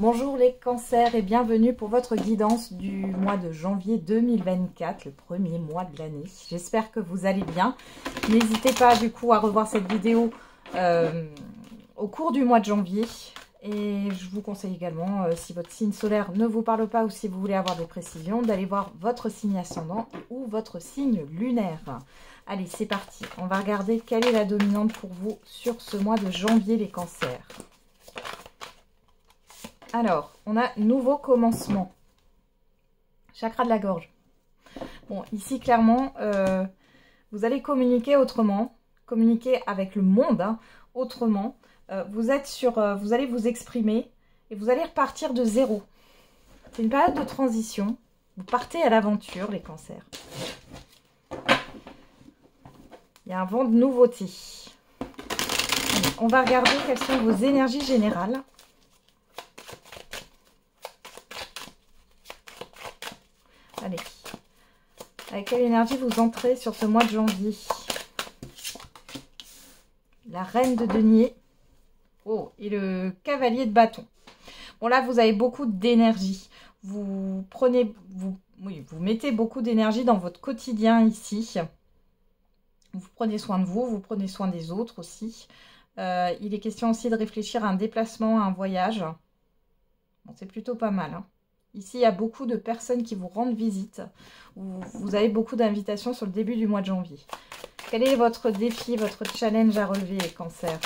Bonjour les cancers et bienvenue pour votre guidance du mois de janvier 2024, le premier mois de l'année. J'espère que vous allez bien. N'hésitez pas du coup à revoir cette vidéo au cours du mois de janvier. Et je vous conseille également, si votre signe solaire ne vous parle pas ou si vous voulez avoir des précisions, d'aller voir votre signe ascendant ou votre signe lunaire. Allez, c'est parti. On va regarder quelle est la dominante pour vous sur ce mois de janvier les cancers. Alors, on a nouveau commencement. Chakra de la gorge. Bon, ici, clairement, vous allez communiquer autrement. Communiquer avec le monde, hein, autrement. Vous allez vous exprimer et vous allez repartir de zéro. C'est une période de transition. Vous partez à l'aventure, les cancers. Il y a un vent de nouveauté. Allez, on va regarder quelles sont vos énergies générales. Allez, avec quelle énergie vous entrez sur ce mois de janvier? La reine de denier. Oh, et le cavalier de bâton. Bon, là, vous avez beaucoup d'énergie. Vous mettez beaucoup d'énergie dans votre quotidien ici. Vous prenez soin de vous, vous prenez soin des autres aussi. Il est question aussi de réfléchir à un déplacement, à un voyage. Bon, c'est plutôt pas mal, hein. Ici, il y a beaucoup de personnes qui vous rendent visite. Vous avez beaucoup d'invitations sur le début du mois de janvier. Quel est votre défi, votre challenge à relever, les cancers?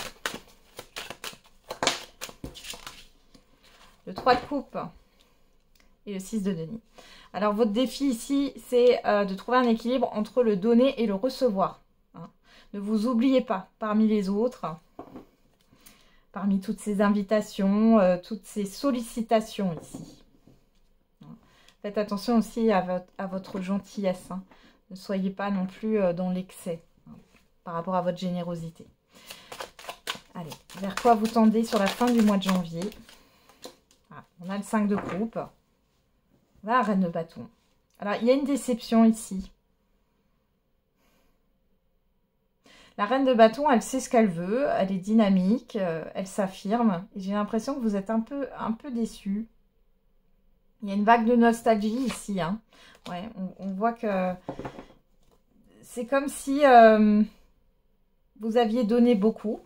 Le 3 de coupe et le 6 de denier. Alors, votre défi ici, c'est de trouver un équilibre entre le donner et le recevoir. Hein. Ne vous oubliez pas parmi les autres, parmi toutes ces invitations, toutes ces sollicitations ici. Faites attention aussi à votre gentillesse. Hein. Ne soyez pas non plus dans l'excès par rapport à votre générosité. Allez, vers quoi vous tendez sur la fin du mois de janvier? Ah, on a le 5 de coupe. La reine de bâton. Alors, il y a une déception ici. La reine de bâton, elle sait ce qu'elle veut. Elle est dynamique. Elle s'affirme. Et j'ai l'impression que vous êtes un peu déçus. Il y a une vague de nostalgie ici. Hein. Ouais, on voit que c'est comme si vous aviez donné beaucoup.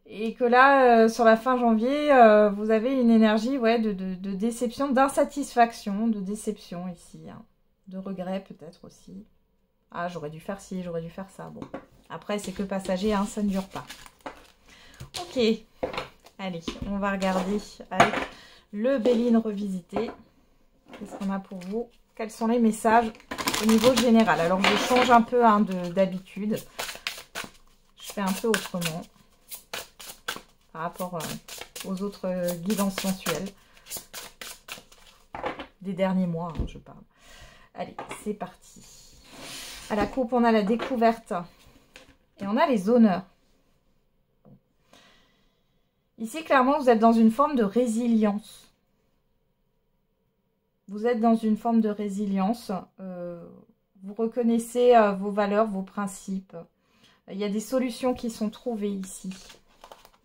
Et que là, sur la fin janvier, vous avez une énergie de déception, d'insatisfaction, de déception ici. Hein. De regret peut-être aussi. Ah, j'aurais dû faire ci, j'aurais dû faire ça. Bon, après, c'est que passager, hein, ça ne dure pas. Ok. Allez, on va regarder avec le Béline revisité. Qu'est-ce qu'on a pour vous? Quels sont les messages au niveau général? Alors, je change un peu hein, d'habitude. Je fais un peu autrement par rapport aux autres guidances mensuelles des derniers mois, hein, je parle. Allez, c'est parti. À la coupe, on a la découverte et on a les honneurs. Ici, clairement, vous êtes dans une forme de résilience. Vous êtes dans une forme de résilience. Vous reconnaissez vos valeurs, vos principes. Il y a des solutions qui sont trouvées ici.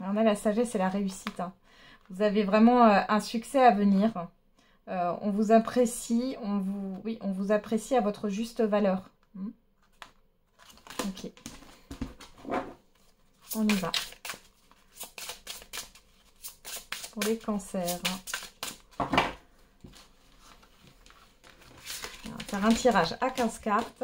On a la sagesse et la réussite. Hein. Vous avez vraiment un succès à venir. On vous apprécie. On vous apprécie à votre juste valeur. Ok. On y va. Pour les cancers. On va faire un tirage à 15 cartes.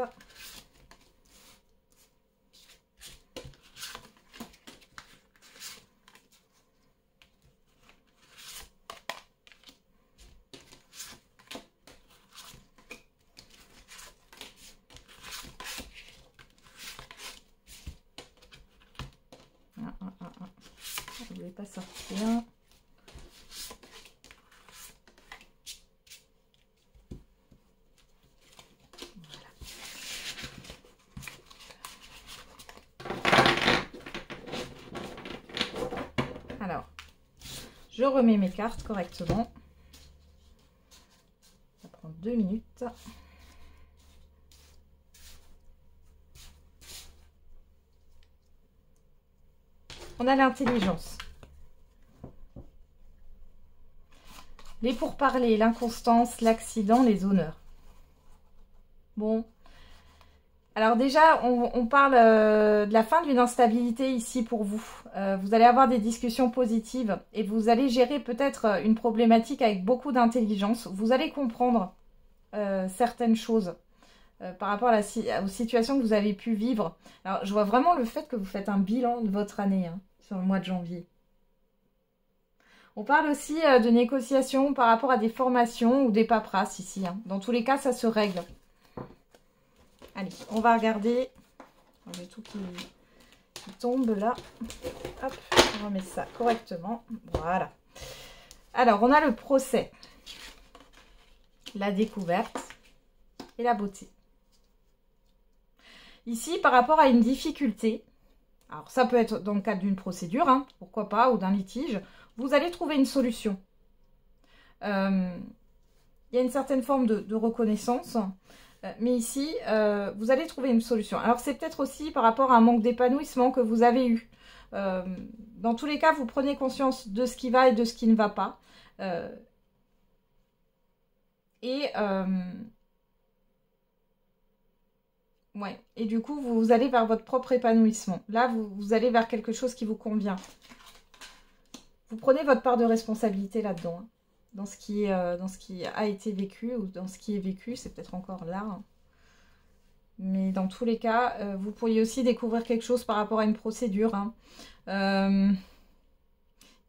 Je ne voulais pas sortir. Alors, je remets mes cartes correctement. Ça prend 2 minutes. On a l'intelligence. Les pourparlers, l'inconstance, l'accident, les honneurs. Bon. Alors déjà, on parle de la fin d'une instabilité ici pour vous. Vous allez avoir des discussions positives et vous allez gérer peut-être une problématique avec beaucoup d'intelligence. Vous allez comprendre certaines choses par rapport aux situations que vous avez pu vivre. Alors, je vois vraiment le fait que vous faites un bilan de votre année hein, sur le mois de janvier. On parle aussi de négociations par rapport à des formations ou des paperasses ici. Hein. Dans tous les cas, ça se règle. Allez, on va regarder. J'ai tout qui tombe là. Hop, on remet ça correctement. Voilà. Alors, on a le procès, la découverte et la beauté. Ici, par rapport à une difficulté, alors ça peut être dans le cadre d'une procédure, hein, pourquoi pas, ou d'un litige, vous allez trouver une solution. Il y a une certaine forme de reconnaissance. Mais ici, vous allez trouver une solution. Alors, c'est peut-être aussi par rapport à un manque d'épanouissement que vous avez eu. Dans tous les cas, vous prenez conscience de ce qui va et de ce qui ne va pas. Ouais. Et du coup, vous allez vers votre propre épanouissement. Là, vous allez vers quelque chose qui vous convient. Vous prenez votre part de responsabilité là-dedans. Hein. Dans ce qui a été vécu ou dans ce qui est vécu, c'est peut-être encore là. Hein. Mais dans tous les cas, vous pourriez aussi découvrir quelque chose par rapport à une procédure. Hein. Il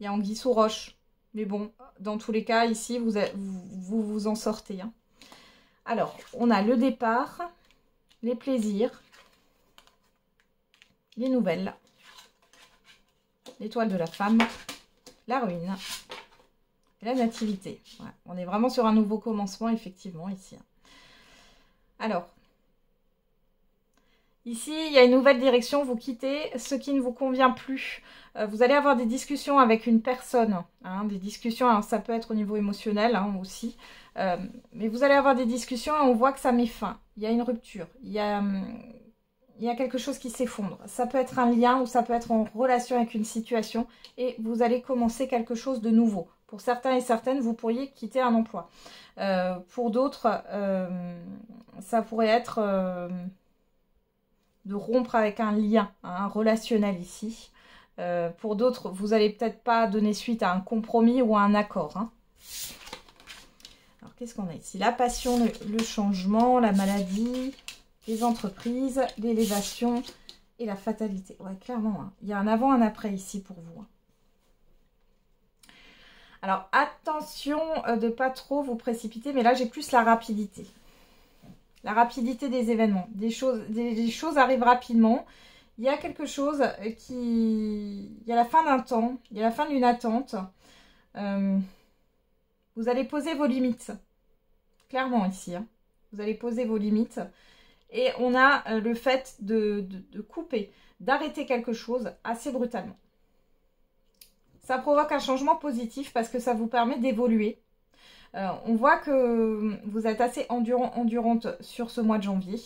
y a anguille sous roche. Mais bon, dans tous les cas, ici, vous en sortez. Hein. Alors, on a le départ, les plaisirs, les nouvelles, l'étoile de la femme, la ruine. La nativité. Ouais, on est vraiment sur un nouveau commencement, effectivement, ici. Alors, ici, il y a une nouvelle direction. Vous quittez ce qui ne vous convient plus. Vous allez avoir des discussions avec une personne. Hein, des discussions, alors ça peut être au niveau émotionnel hein, aussi. Mais vous allez avoir des discussions et on voit que ça met fin. Il y a une rupture. Il y a quelque chose qui s'effondre. Ça peut être un lien ou ça peut être en relation avec une situation. Et vous allez commencer quelque chose de nouveau. Pour certains et certaines, vous pourriez quitter un emploi. Pour d'autres, ça pourrait être de rompre avec un lien, hein, relationnel ici. Pour d'autres, vous n'allez peut-être pas donner suite à un compromis ou à un accord. Hein. Alors, qu'est-ce qu'on a ici? La passion, le changement, la maladie, les entreprises, l'élévation et la fatalité. Ouais, clairement, hein. Il y a un avant, un après ici pour vous. Hein. Alors, attention de ne pas trop vous précipiter, mais là, j'ai plus la rapidité. La rapidité des événements. Des choses arrivent rapidement. Il y a quelque chose qui... Il y a la fin d'un temps, il y a la fin d'une attente. Vous allez poser vos limites. Clairement, ici. Hein. Vous allez poser vos limites. Et on a le fait de couper, d'arrêter quelque chose assez brutalement. Ça provoque un changement positif parce que ça vous permet d'évoluer. On voit que vous êtes assez endurante sur ce mois de janvier.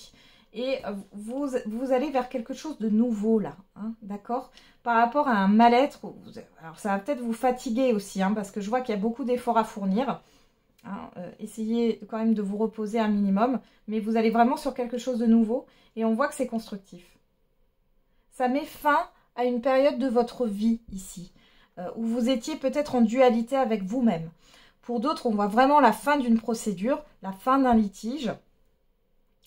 Et vous allez vers quelque chose de nouveau là. Hein, d'accord? Par rapport à un mal-être. Alors ça va peut-être vous fatiguer aussi. Hein, parce que je vois qu'il y a beaucoup d'efforts à fournir. Hein, essayez quand même de vous reposer un minimum. Mais vous allez vraiment sur quelque chose de nouveau. Et on voit que c'est constructif. Ça met fin à une période de votre vie ici. Où vous étiez peut-être en dualité avec vous-même. Pour d'autres, on voit vraiment la fin d'une procédure, la fin d'un litige.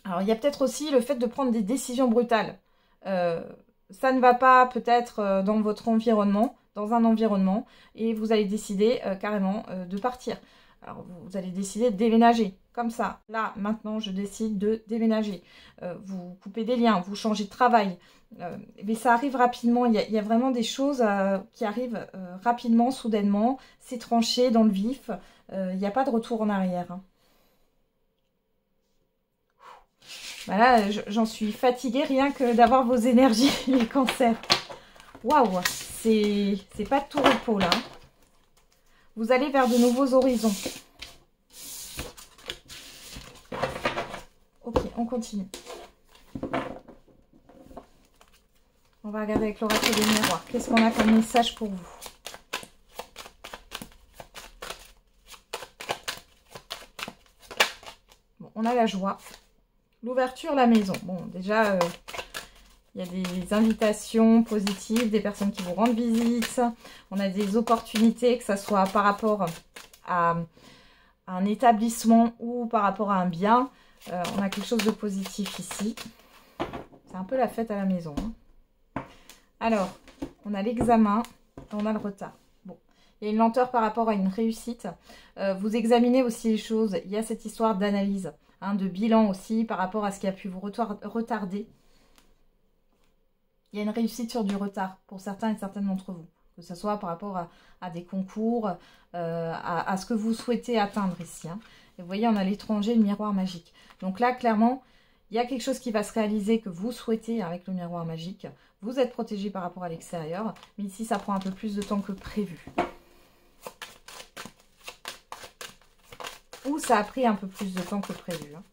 Alors, il y a peut-être aussi le fait de prendre des décisions brutales. Ça ne va pas peut-être dans votre environnement, dans un environnement, et vous allez décider carrément de partir. Alors, vous allez décider de déménager, comme ça. Là, maintenant, je décide de déménager. Vous coupez des liens, vous changez de travail. Mais ça arrive rapidement. Il y a vraiment des choses qui arrivent rapidement, soudainement. C'est tranché dans le vif. Il n'y a pas de retour en arrière. Hein. Voilà, j'en suis fatiguée rien que d'avoir vos énergies, les cancers. Waouh, c'est pas de tout repos là. Vous allez vers de nouveaux horizons. Ok, on continue. On va regarder avec l'oracle des miroirs. Qu'est-ce qu'on a comme message pour vous? on a la joie, l'ouverture, la maison. Bon, déjà, il y a des invitations positives, des personnes qui vous rendent visite. On a des opportunités, que ce soit par rapport à un établissement ou par rapport à un bien. On a quelque chose de positif ici. C'est un peu la fête à la maison. Hein. Alors, on a l'examen, on a le retard. Bon, il y a une lenteur par rapport à une réussite. Vous examinez aussi les choses. Il y a cette histoire d'analyse, hein, de bilan aussi par rapport à ce qui a pu vous retarder. Il y a une réussite sur du retard pour certains et certaines d'entre vous. Que ce soit par rapport à des concours, à ce que vous souhaitez atteindre ici. Hein. Et vous voyez, on a l'étranger, le miroir magique. Donc là, clairement, il y a quelque chose qui va se réaliser que vous souhaitez avec le miroir magique. Vous êtes protégé par rapport à l'extérieur. Mais ici, ça prend un peu plus de temps que prévu. Ou ça a pris un peu plus de temps que prévu. Hein.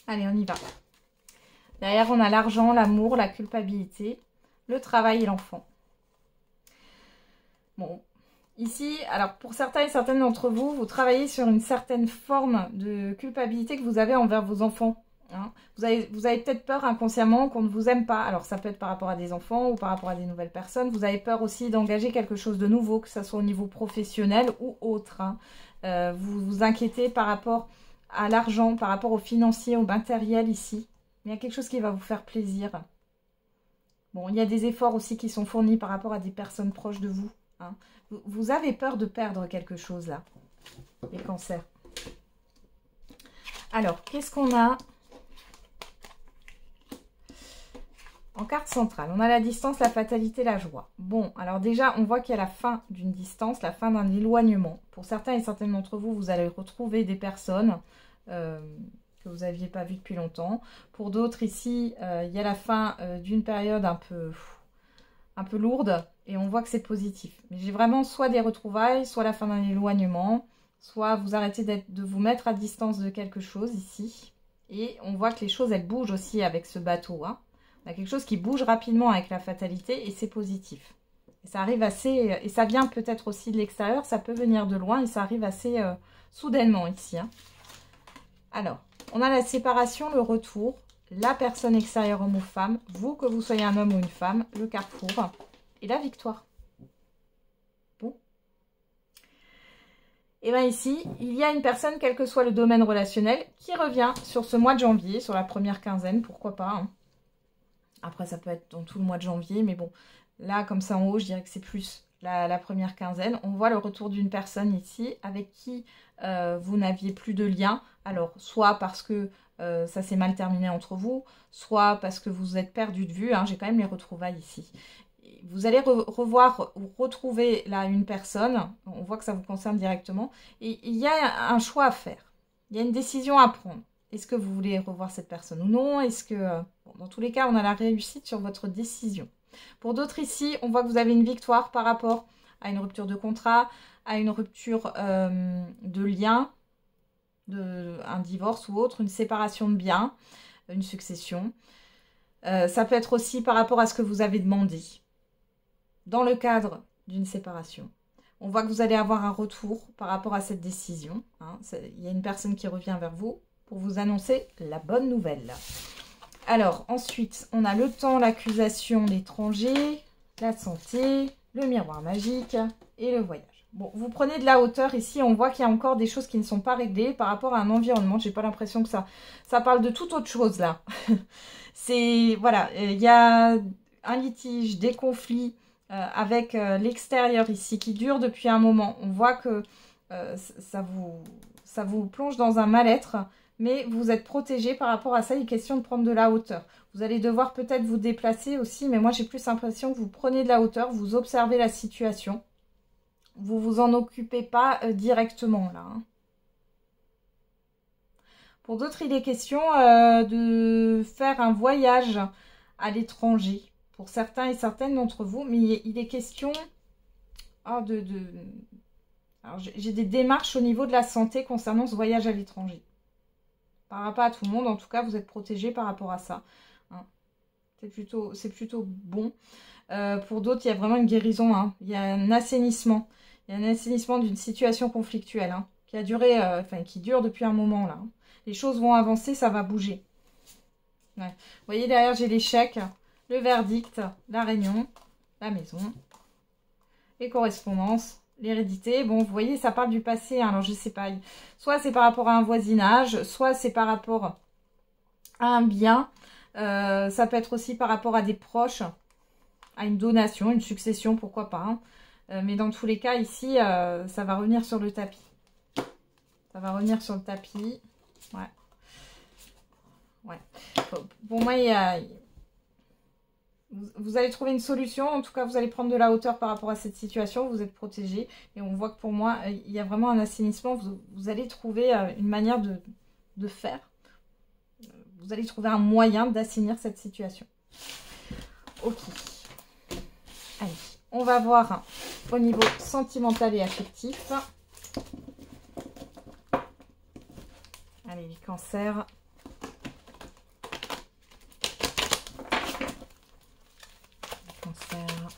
Allez, on y va. Derrière, on a l'argent, l'amour, la culpabilité, le travail et l'enfant. Bon, ici, alors pour certains et certaines d'entre vous, vous travaillez sur une certaine forme de culpabilité que vous avez envers vos enfants. Hein. Vous avez peut-être peur inconsciemment qu'on ne vous aime pas. Alors ça peut être par rapport à des enfants ou par rapport à des nouvelles personnes. Vous avez peur aussi d'engager quelque chose de nouveau, que ce soit au niveau professionnel ou autre. Hein. Vous vous inquiétez par rapport à l'argent, par rapport au financier, au matériel ici. Il y a quelque chose qui va vous faire plaisir. Bon, il y a des efforts aussi qui sont fournis par rapport à des personnes proches de vous. Hein. Vous avez peur de perdre quelque chose là, les cancers. Alors, qu'est-ce qu'on a en carte centrale? On a la distance, la fatalité, la joie. Bon, alors déjà, on voit qu'il y a la fin d'une distance, la fin d'un éloignement. Pour certains et certaines d'entre vous, vous allez retrouver des personnes que vous n'aviez pas vues depuis longtemps. Pour d'autres, ici, il y a la fin d'une période un peu lourde et on voit que c'est positif. Mais j'ai vraiment soit des retrouvailles, soit la fin d'un éloignement, soit vous arrêtez de vous mettre à distance de quelque chose ici. Et on voit que les choses, elles bougent aussi avec ce bateau. Hein. On a quelque chose qui bouge rapidement avec la fatalité et c'est positif. Et ça arrive assez, et ça vient peut-être aussi de l'extérieur, ça peut venir de loin et ça arrive assez soudainement ici. Hein. Alors, on a la séparation, le retour, la personne extérieure homme ou femme, vous que vous soyez un homme ou une femme, le carrefour et la victoire. Bon. Et bien ici, il y a une personne, quel que soit le domaine relationnel, qui revient sur ce mois de janvier, sur la première quinzaine, pourquoi pas. Hein. Après, ça peut être dans tout le mois de janvier, mais bon, là, comme ça en haut, je dirais que c'est plus la première quinzaine. On voit le retour d'une personne ici avec qui vous n'aviez plus de lien. Alors, soit parce que ça s'est mal terminé entre vous, soit parce que vous êtes perdu de vue. Hein, j'ai quand même les retrouvailles ici. Vous allez revoir ou retrouver là une personne. On voit que ça vous concerne directement. Et il y a un choix à faire. Il y a une décision à prendre. Est-ce que vous voulez revoir cette personne ou non? Est-ce que... Bon, dans tous les cas, on a la réussite sur votre décision. Pour d'autres ici, on voit que vous avez une victoire par rapport à une rupture de contrat, à une rupture de lien, un divorce ou autre, une séparation de biens, une succession. Ça peut être aussi par rapport à ce que vous avez demandé dans le cadre d'une séparation. On voit que vous allez avoir un retour par rapport à cette décision. Hein. Il y a une personne qui revient vers vous pour vous annoncer la bonne nouvelle. Alors, ensuite, on a le temps, l'accusation, l'étranger, la santé, le miroir magique et le voyage. Bon, vous prenez de la hauteur ici, on voit qu'il y a encore des choses qui ne sont pas réglées par rapport à un environnement. J'ai pas l'impression que ça parle de toute autre chose là. C'est, voilà, il y a un litige, des conflits avec l'extérieur ici qui dure depuis un moment. On voit que ça vous plonge dans un mal-être, mais vous êtes protégé par rapport à ça. Il est question de prendre de la hauteur. Vous allez devoir peut-être vous déplacer aussi, mais moi j'ai plus l'impression que vous prenez de la hauteur, vous observez la situation. Vous vous en occupez pas directement là. Hein. Pour d'autres, il est question de faire un voyage à l'étranger. Pour certains et certaines d'entre vous, mais il est question Alors j'ai des démarches au niveau de la santé concernant ce voyage à l'étranger. Par rapport à tout le monde, en tout cas, vous êtes protégé par rapport à ça. Hein. C'est plutôt bon. Pour d'autres, il y a vraiment une guérison. Hein. Il y a un assainissement. Il y a un assainissement d'une situation conflictuelle hein, qui a duré, qui dure depuis un moment là. Hein. Les choses vont avancer, ça va bouger. Ouais. Vous voyez derrière, j'ai l'échec, le verdict, la réunion, la maison, les correspondances, l'hérédité. Bon, vous voyez, ça parle du passé. Hein, alors, je sais pas. Soit c'est par rapport à un voisinage, soit c'est par rapport à un bien. Ça peut être aussi par rapport à des proches, à une donation, une succession, pourquoi pas. Hein. Mais dans tous les cas, ici, ça va revenir sur le tapis. Ça va revenir sur le tapis. Ouais. Ouais. Pour moi, vous allez trouver une solution. En tout cas, vous allez prendre de la hauteur par rapport à cette situation. Vous êtes protégé. Et on voit que pour moi, il y a vraiment un assainissement. Vous allez trouver une manière de faire. Vous allez trouver un moyen d'assainir cette situation. Ok. Allez. On va voir au niveau sentimental et affectif. Allez, les cancers. Les cancers.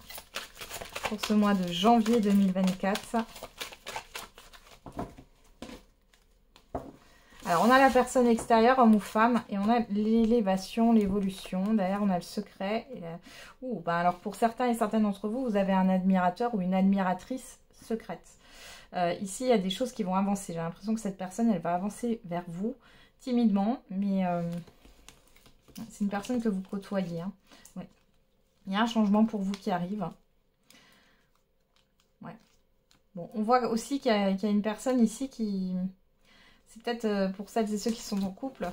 Pour ce mois de janvier 2024. Alors, on a la personne extérieure, homme ou femme, et on a l'élévation, l'évolution. Derrière, on a le secret. Alors, pour certains et certaines d'entre vous, vous avez un admirateur ou une admiratrice secrète. Ici, il y a des choses qui vont avancer. J'ai l'impression que cette personne, elle va avancer vers vous, timidement, mais c'est une personne que vous côtoyez. Hein. Ouais. Il y a un changement pour vous qui arrive. Ouais. Bon, on voit aussi qu'il y a une personne ici qui... C'est peut-être pour celles et ceux qui sont en couple,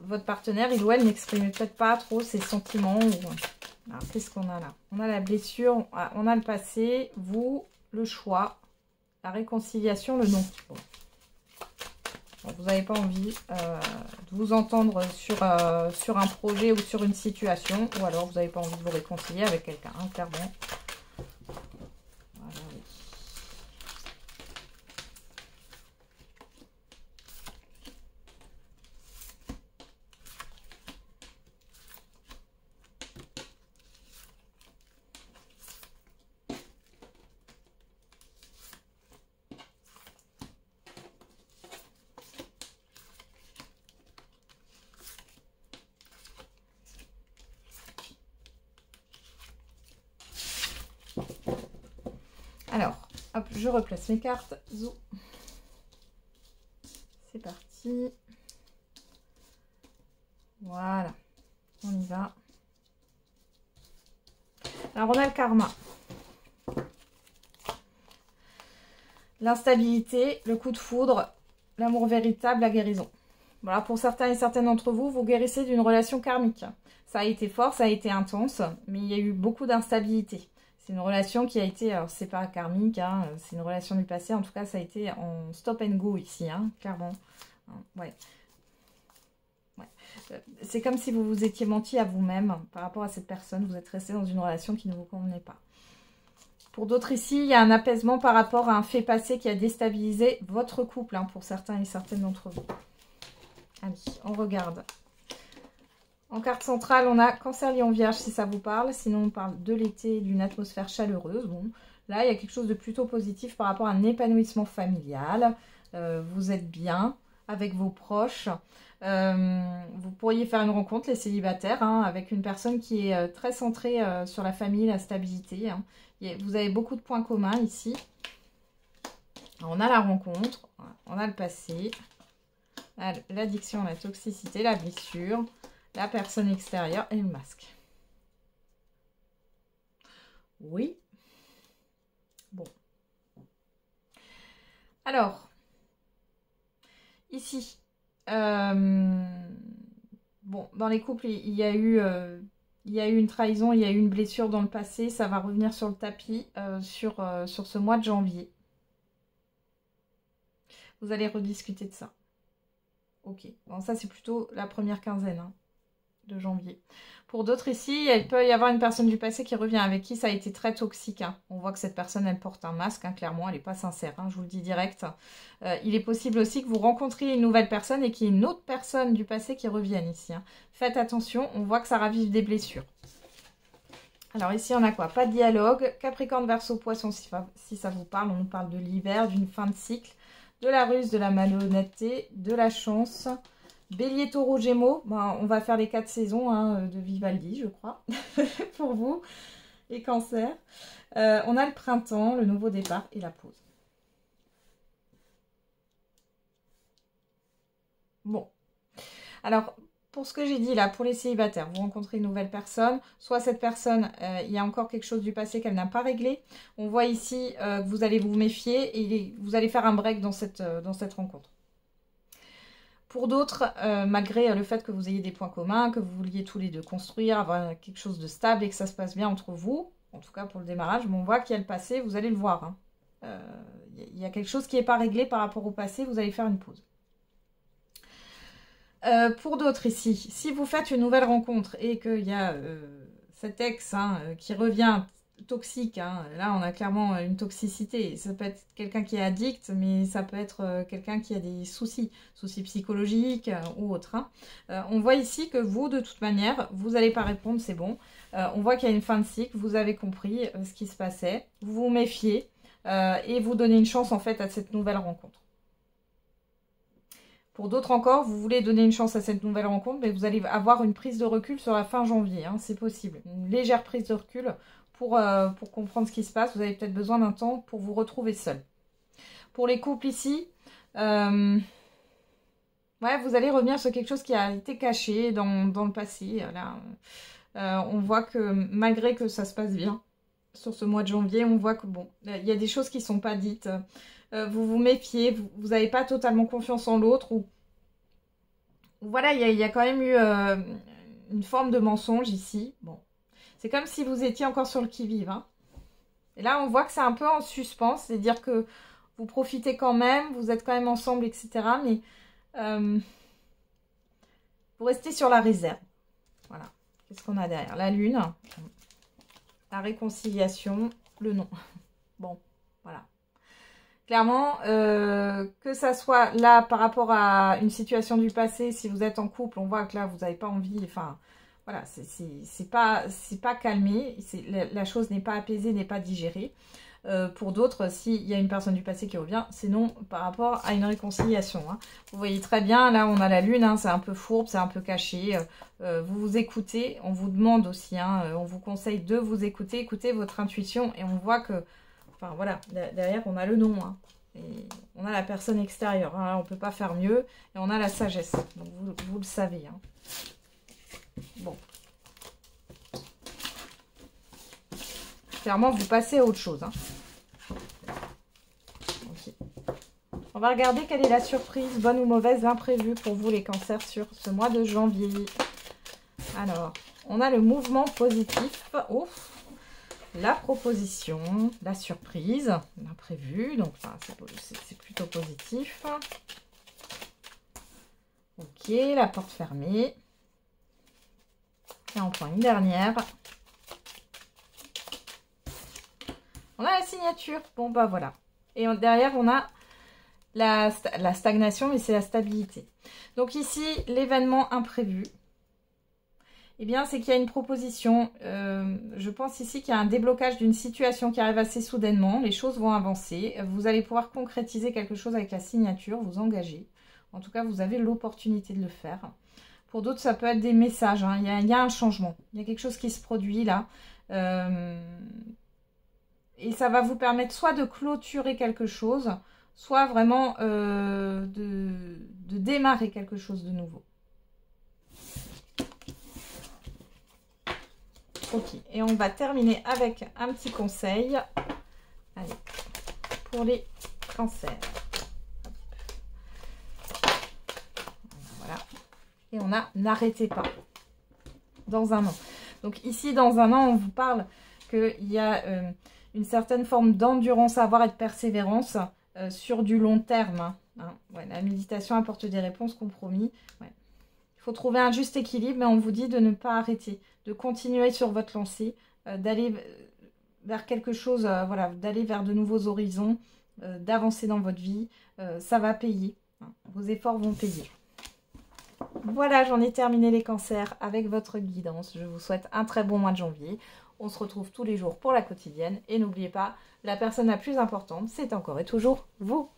votre partenaire, il ou elle n'exprime peut-être pas trop ses sentiments. Alors, qu'est-ce qu'on a là? On a la blessure, on a le passé, vous, le choix, la réconciliation, le non. Bon. Bon, vous n'avez pas envie de vous entendre sur un projet ou sur une situation, ou alors vous n'avez pas envie de vous réconcilier avec quelqu'un, hein, clairement. Voilà, oui. Alors, hop, je replace mes cartes. Zou. C'est parti. Voilà. On y va. Alors, on a le karma. L'instabilité, le coup de foudre, l'amour véritable, la guérison. Voilà, pour certains et certaines d'entre vous, vous guérissez d'une relation karmique. Ça a été fort, ça a été intense, mais il y a eu beaucoup d'instabilité. C'est une relation qui a été, alors c'est pas karmique, hein, c'est une relation du passé, en tout cas ça a été en stop and go ici, hein, clairement. Ouais. Ouais. C'est comme si vous vous étiez menti à vous-même par rapport à cette personne, vous êtes resté dans une relation qui ne vous convenait pas. Pour d'autres ici, il y a un apaisement par rapport à un fait passé qui a déstabilisé votre couple, hein, pour certains et certaines d'entre vous. Allez, on regarde. En carte centrale, on a Cancer, Lion, Vierge, si ça vous parle. Sinon, on parle de l'été, d'une atmosphère chaleureuse. Bon, là, il y a quelque chose de plutôt positif par rapport à un épanouissement familial. Vous êtes bien. avec vos proches. Vous pourriez faire une rencontre, les célibataires, hein, avec une personne qui est très centrée sur la famille, la stabilité. Hein. Vous avez beaucoup de points communs ici. On a la rencontre, on a le passé, l'addiction, la toxicité, la blessure, la personne extérieure et le masque. Oui. Bon. Alors, ici, bon, dans les couples, il y a eu une trahison, il y a eu une blessure dans le passé. Ça va revenir sur le tapis sur ce mois de janvier. Vous allez rediscuter de ça. Ok, bon, ça c'est plutôt la première quinzaine hein, de janvier. Pour d'autres ici, il peut y avoir une personne du passé qui revient, avec qui ça a été très toxique. Hein. On voit que cette personne, elle porte un masque, hein, clairement, elle n'est pas sincère, hein, je vous le dis direct. Il est possible aussi que vous rencontriez une nouvelle personne et qu'il y ait une autre personne du passé qui revienne ici. Hein. Faites attention, on voit que ça ravive des blessures. Alors ici, on a quoi? Pas de dialogue. Capricorne, Verseau, Poisson, si ça vous parle, on nous parle de l'hiver, d'une fin de cycle, de la ruse, de la malhonnêteté, de la chance. Bélier, Taureau, Gémeaux, ben, on va faire les 4 saisons hein, de Vivaldi, je crois, pour vous. Et Cancer. On a le printemps, le nouveau départ et la pause. Bon. Alors, pour ce que j'ai dit là, pour les célibataires, vous rencontrez une nouvelle personne. Soit cette personne, il y a encore quelque chose du passé qu'elle n'a pas réglé. On voit ici que vous allez vous méfier et vous allez faire un break dans cette rencontre. Pour d'autres, malgré le fait que vous ayez des points communs, que vous vouliez tous les deux construire, avoir quelque chose de stable et que ça se passe bien entre vous, en tout cas pour le démarrage, mais on voit qu'il y a le passé, vous allez le voir. Hein. Il y a quelque chose qui n'est pas réglé par rapport au passé, vous allez faire une pause. Pour d'autres ici, si vous faites une nouvelle rencontre et qu'il y a cet ex hein, qui revient toxique, hein, là on a clairement une toxicité, ça peut être quelqu'un qui est addict, mais ça peut être quelqu'un qui a des soucis psychologiques ou autres. Hein. On voit ici que vous, de toute manière, vous n'allez pas répondre, c'est bon. On voit qu'il y a une fin de cycle, vous avez compris ce qui se passait, vous vous méfiez et vous donnez une chance en fait à cette nouvelle rencontre. Pour d'autres encore, vous voulez donner une chance à cette nouvelle rencontre, mais vous allez avoir une prise de recul sur la fin janvier, hein, c'est possible. Une légère prise de recul pour comprendre ce qui se passe. Vous avez peut-être besoin d'un temps pour vous retrouver seul. Pour les couples ici, ouais, vous allez revenir sur quelque chose qui a été caché dans le passé. Là, on voit que malgré que ça se passe bien sur ce mois de janvier, on voit que bon, il y a des choses qui ne sont pas dites. Vous vous méfiez, vous n'avez pas totalement confiance en l'autre. Ou voilà, il y a quand même eu une forme de mensonge ici. Bon, c'est comme si vous étiez encore sur le qui-vive. Hein. Et là, on voit que c'est un peu en suspens, c'est-à-dire que vous profitez quand même, vous êtes quand même ensemble, etc. Mais vous restez sur la réserve. Voilà. Qu'est-ce qu'on a derrière? La lune, la réconciliation, le non. Bon, voilà. Clairement, que ça soit là par rapport à une situation du passé, si vous êtes en couple, on voit que là, vous n'avez pas envie, enfin, voilà, c'est pas calmé, la chose n'est pas apaisée, n'est pas digérée. Pour d'autres, s'il y a une personne du passé qui revient, c'est non par rapport à une réconciliation. Hein. Vous voyez très bien, là, on a la lune, hein, c'est un peu fourbe, c'est un peu caché. Vous vous écoutez, on vous demande aussi, hein, on vous conseille de vous écouter, écoutez votre intuition, et on voit que enfin voilà, derrière on a le nom, hein, et on a la personne extérieure, hein, on ne peut pas faire mieux, et on a la sagesse, donc vous le savez. Hein. Bon. Clairement, vous passez à autre chose. Hein. Okay. On va regarder quelle est la surprise, bonne ou mauvaise, l'imprévu pour vous les cancers sur ce mois de janvier. Alors, on a le mouvement positif. Ouf. La proposition, la surprise, l'imprévu, donc enfin, c'est plutôt positif. Ok, la porte fermée. Et on prend une dernière. On a la signature. Bon, bah voilà. Et derrière, on a la stagnation, mais c'est la stabilité. Donc ici, l'événement imprévu. Eh bien, c'est qu'il y a une proposition. Je pense ici qu'il y a un déblocage d'une situation qui arrive assez soudainement. Les choses vont avancer. Vous allez pouvoir concrétiser quelque chose avec la signature, vous engager. En tout cas, vous avez l'opportunité de le faire. Pour d'autres, ça peut être des messages. Hein. Il y a un changement. Il y a quelque chose qui se produit là. Et ça va vous permettre soit de clôturer quelque chose, soit vraiment de démarrer quelque chose de nouveau. Ok, et on va terminer avec un petit conseil. Allez, pour les cancers. Voilà. Et on a n'arrêtez pas. Dans un an. Donc ici, dans un an, on vous parle qu'il y a une certaine forme d'endurance à avoir et de persévérance sur du long terme. Hein. Ouais, la méditation apporte des réponses, compromis. Ouais. Il faut trouver un juste équilibre, mais on vous dit de ne pas arrêter, de continuer sur votre lancée, d'aller vers quelque chose, voilà, d'aller vers de nouveaux horizons, d'avancer dans votre vie. Ça va payer. Hein. Vos efforts vont payer. Voilà, j'en ai terminé les cancers avec votre guidance. Je vous souhaite un très bon mois de janvier. On se retrouve tous les jours pour la quotidienne. Et n'oubliez pas, la personne la plus importante, c'est encore et toujours vous.